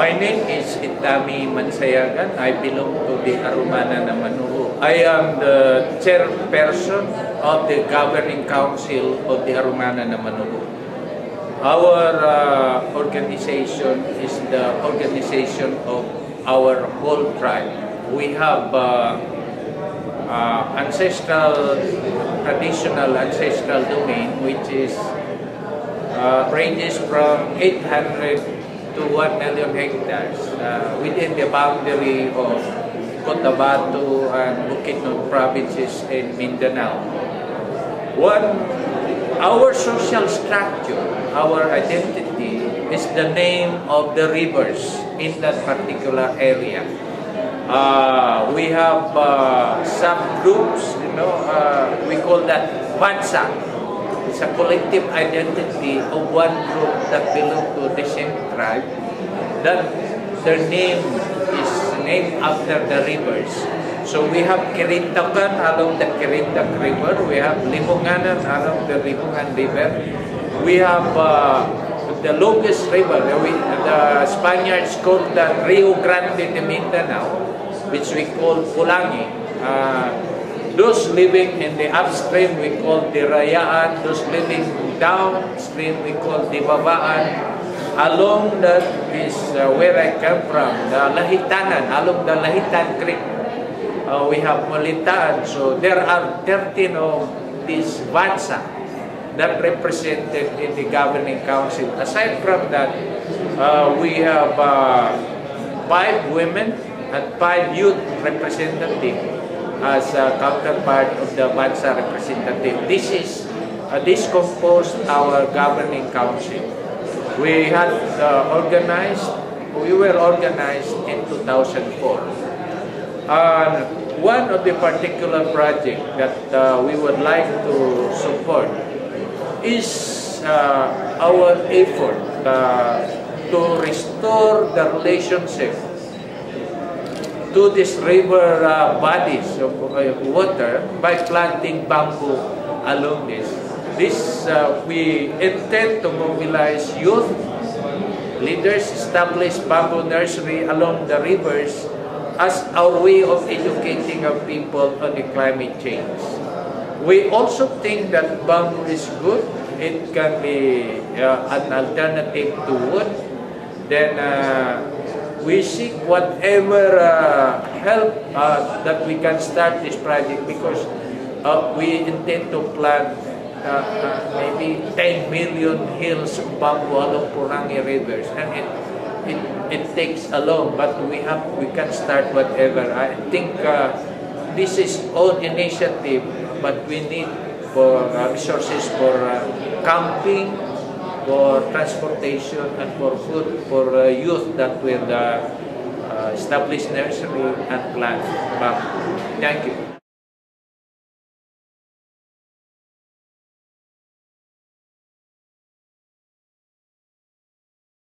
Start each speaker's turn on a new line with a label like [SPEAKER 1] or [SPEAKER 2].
[SPEAKER 1] My name is Itami Mansayagan. I belong to the Arumana na Manuru. I am the chairperson of the governing council of the Arumana na Manuru. Our organization is the organization of our whole tribe. We have traditional ancestral domain, which is ranges from 800 to 1 million hectares within the boundary of Cotabato and Bukidnon provinces in Mindanao. Our social structure, our identity is the name of the rivers in that particular area. We have subgroups, we call that Bansa. It's a collective identity of one group that belong to the same tribe. That their name is named after the rivers. So we have Kirintakan along the Kirintak River. We have Limonganan along the Limongan River. We have the longest river. The Spaniards called the Rio Grande de Mindanao, which we call Pulangi. Those living in the upstream, we call Dirayaan. Those living downstream, we call Dibabaan. Along that is where I come from, the Lahitanan, along the Lahitan Creek. We have Malitaan. So there are 13 of these Bansa that represented in the governing council. Aside from that, we have 5 women and 5 youth representatives as a counterpart of the Bansa representative. This composed our governing council. We were organized in 2004. One of the particular project that we would like to support is our effort to restore the relationship to these river bodies of water by planting bamboo along this. We intend to mobilize youth leaders, establish bamboo nursery along the rivers as our way of educating our people on the climate change. We also think that bamboo is good. It can be an alternative to wood. Then we seek whatever help that we can start this project, because we intend to plant maybe 10 million hills of bamboo along Pulangi rivers, and it takes a long, but we can start whatever. I think this is all initiative, but we need for resources for camping, for transportation, and for food for youth that will establish nursery and plant bamboo. Thank you.